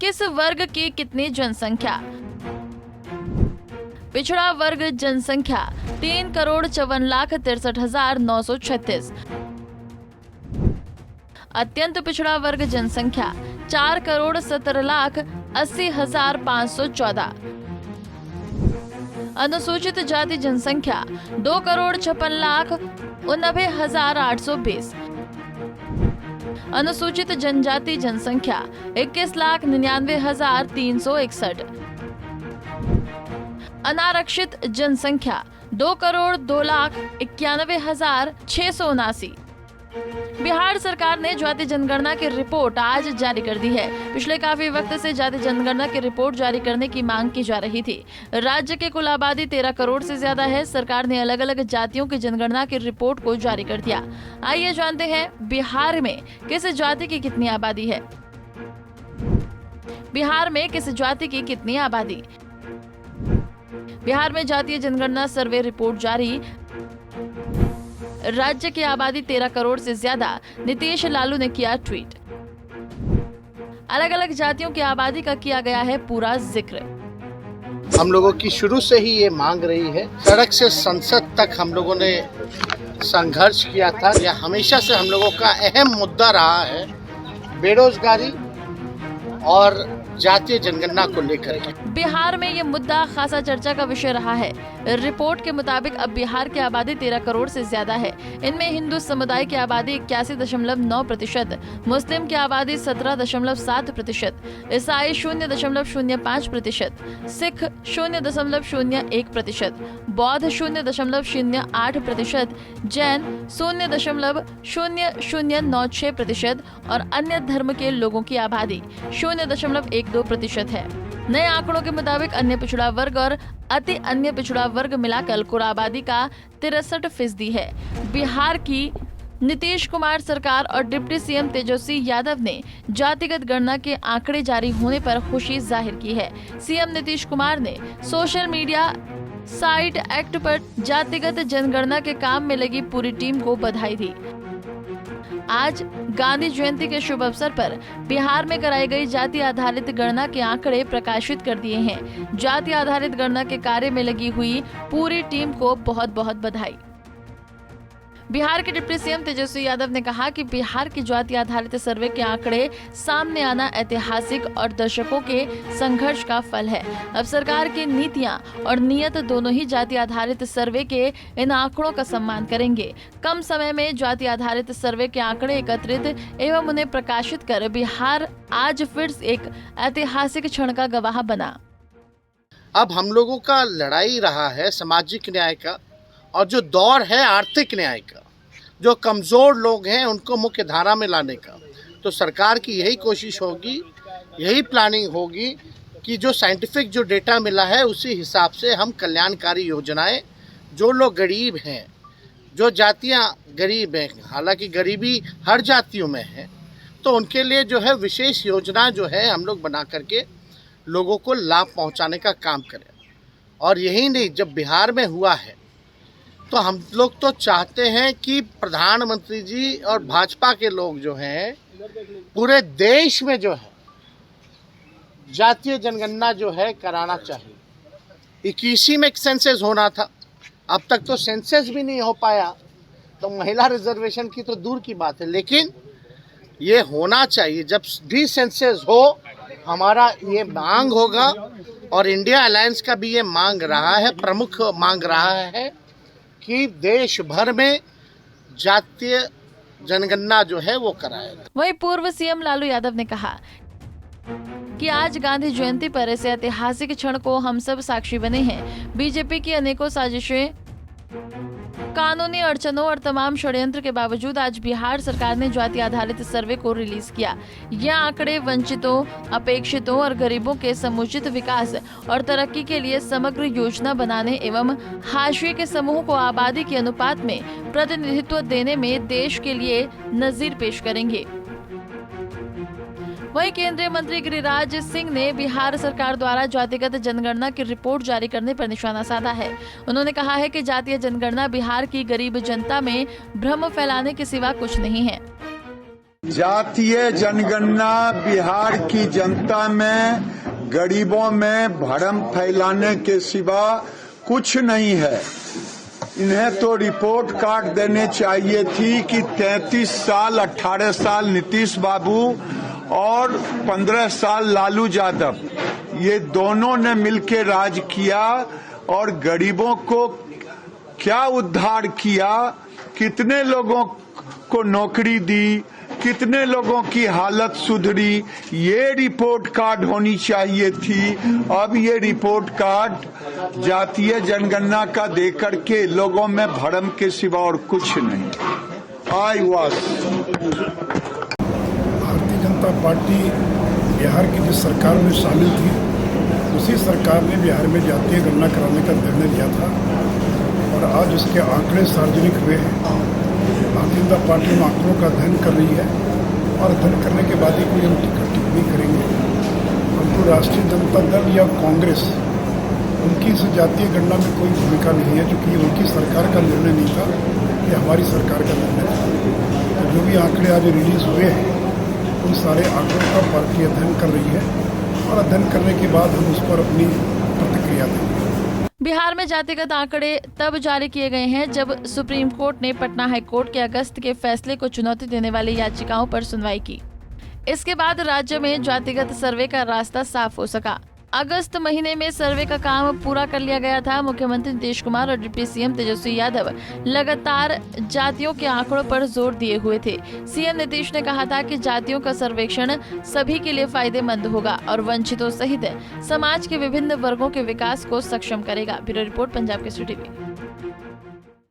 किस वर्ग की कितनी जनसंख्या? पिछड़ा वर्ग जनसंख्या 3,54,63,936। अत्यंत पिछड़ा वर्ग जनसंख्या 4,17,80,514। अनुसूचित जाति जनसंख्या 2,56,89,820। अनुसूचित जनजाति जनसंख्या 21,99,361। अनारक्षित जनसंख्या 2,02,91,679। बिहार सरकार ने जाति जनगणना की रिपोर्ट आज जारी कर दी है। पिछले काफी वक्त से जाति जनगणना की रिपोर्ट जारी करने की मांग की जा रही थी। राज्य की कुल आबादी 13 करोड़ से ज्यादा है। सरकार ने अलग अलग जातियों की जनगणना की रिपोर्ट को जारी कर दिया। आइए जानते हैं बिहार में किस जाति की कितनी आबादी है। बिहार में किस जाति की कितनी आबादी? बिहार में जातीय जनगणना सर्वे रिपोर्ट जारी। राज्य की आबादी 13 करोड़ से ज्यादा। नीतीश लालू ने किया ट्वीट। अलग अलग जातियों की आबादी का किया गया है पूरा जिक्र। हम लोगों की शुरू से ही ये मांग रही है। सड़क से संसद तक हम लोगों ने संघर्ष किया था। यह हमेशा से हम लोगों का अहम मुद्दा रहा है, बेरोजगारी और जातीय जनगणना को लेकर के। बिहार में ये मुद्दा खासा चर्चा का विषय रहा है। रिपोर्ट के मुताबिक अब बिहार की आबादी 13 करोड़ से ज्यादा है। इनमें हिंदू समुदाय की आबादी 81.9%, मुस्लिम की आबादी 17.7%, ईसाई 0.05%, सिख 0.01%, बौद्ध 0.08%, जैन 0.0096% और अन्य धर्म के लोगों की आबादी 0.12% है। नए आंकड़ों के मुताबिक अन्य पिछड़ा वर्ग और अति अन्य पिछड़ा वर्ग मिलाकर कुल आबादी का 63% है। बिहार की नीतीश कुमार सरकार और डिप्टी सीएम तेजस्वी यादव ने जातिगत गणना के आंकड़े जारी होने पर खुशी जाहिर की है। सीएम नीतीश कुमार ने सोशल मीडिया साइट एक्ट पर जातिगत जनगणना के काम में लगी पूरी टीम को बधाई दी। आज गांधी जयंती के शुभ अवसर पर बिहार में कराई गई जाति आधारित गणना के आंकड़े प्रकाशित कर दिए हैं। जाति आधारित गणना के कार्य में लगी हुई पूरी टीम को बहुत बहुत बधाई। बिहार के डिप्टी सीएम तेजस्वी यादव ने कहा कि बिहार की जाति आधारित सर्वे के आंकड़े सामने आना ऐतिहासिक और दशकों के संघर्ष का फल है। अब सरकार की नीतियां और नियत दोनों ही जाति आधारित सर्वे के इन आंकड़ों का सम्मान करेंगे। कम समय में जाति आधारित सर्वे के आंकड़े एकत्रित एवं उन्हें प्रकाशित कर बिहार आज फिर एक ऐतिहासिक क्षण का गवाह बना। अब हम लोगों का लड़ाई रहा है सामाजिक न्याय का, और जो दौर है आर्थिक न्याय का। जो कमज़ोर लोग हैं उनको मुख्य धारा में लाने का। तो सरकार की यही कोशिश होगी, यही प्लानिंग होगी कि जो साइंटिफिक जो डेटा मिला है उसी हिसाब से हम कल्याणकारी योजनाएं, जो लोग गरीब हैं, जो जातियां गरीब हैं, हालांकि गरीबी हर जातियों में है, तो उनके लिए जो है विशेष योजना जो है हम लोग बना करके लोगों को लाभ पहुंचाने का काम करें। और यही नहीं, जब बिहार में हुआ है तो हम लोग तो चाहते हैं कि प्रधानमंत्री जी और भाजपा के लोग जो हैं पूरे देश में जो है जातीय जनगणना जो है कराना चाहिए। 21 में सेंसस होना था, अब तक तो सेंसस भी नहीं हो पाया, तो महिला रिजर्वेशन की तो दूर की बात है, लेकिन ये होना चाहिए। जब भी सेंसस हो हमारा ये मांग होगा, और इंडिया अलायंस का भी ये मांग रहा है, प्रमुख मांग रहा है कि देश भर में जातीय जनगणना जो है वो कराएगा। वहीं पूर्व सीएम लालू यादव ने कहा कि आज गांधी जयंती पर ऐसे ऐतिहासिक क्षण को हम सब साक्षी बने हैं। बीजेपी की अनेकों साजिशें, कानूनी अड़चनों और तमाम षड्यंत्र के बावजूद आज बिहार सरकार ने जाति आधारित सर्वे को रिलीज किया। यह आंकड़े वंचितों, अपेक्षितों और गरीबों के समुचित विकास और तरक्की के लिए समग्र योजना बनाने एवं हाशिए के समूह को आबादी के अनुपात में प्रतिनिधित्व देने में देश के लिए नजीर पेश करेंगे। वहीं केंद्रीय मंत्री गिरिराज सिंह ने बिहार सरकार द्वारा जातिगत जनगणना की रिपोर्ट जारी करने पर निशाना साधा है। उन्होंने कहा है कि जातीय जनगणना बिहार की गरीब जनता में भ्रम फैलाने के सिवा कुछ नहीं है। जातीय जनगणना बिहार की जनता में, गरीबों में भ्रम फैलाने के सिवा कुछ नहीं है। इन्हें तो रिपोर्ट कार्ड देने चाहिए थी कि 33 साल 18 साल नीतीश बाबू और 15 साल लालू यादव, ये दोनों ने मिलकर राज किया और गरीबों को क्या उद्धार किया, कितने लोगों को नौकरी दी, कितने लोगों की हालत सुधरी, ये रिपोर्ट कार्ड होनी चाहिए थी। अब ये रिपोर्ट कार्ड जातीय जनगणना का देकर के लोगों में भ्रम के सिवा और कुछ नहीं। भारतीय जनता पार्टी बिहार की जिस सरकार में शामिल थी, उसी सरकार ने बिहार में जातीय गणना कराने का निर्णय लिया था और आज उसके आंकड़े सार्वजनिक हुए हैं। भारतीय जनता पार्टी उन आंकड़ों का अध्ययन कर रही है और अध्ययन करने के बाद ही कोई हम टिप्पणी करेंगे। परंतु राष्ट्रीय जनता दल या कांग्रेस, उनकी इस जातीय गणना में कोई भूमिका नहीं है, क्योंकि उनकी सरकार का निर्णय नहीं था, ये हमारी सरकार का निर्णय था। तो जो भी आंकड़े आज रिलीज हुए हैं, उन सारे आंकड़ों का पार्टी अध्ययन कर रही है और अध्ययन करने के बाद हम उस पर अपनी प्रतिक्रिया देंगे। बिहार में जातिगत आंकड़े तब जारी किए गए हैं जब सुप्रीम कोर्ट ने पटना हाई कोर्ट के अगस्त के फैसले को चुनौती देने वाली याचिकाओं पर सुनवाई की। इसके बाद राज्य में जातिगत सर्वे का रास्ता साफ हो सका। अगस्त महीने में सर्वे का काम पूरा कर लिया गया था। मुख्यमंत्री नीतीश कुमार और डिप्टी सीएम तेजस्वी यादव लगातार जातियों के आंकड़ों पर जोर दिए हुए थे। सीएम नीतीश ने कहा था कि जातियों का सर्वेक्षण सभी के लिए फायदेमंद होगा और वंचितों सहित समाज के विभिन्न वर्गों के विकास को सक्षम करेगा। Bureau report, Punjab Kesari TV.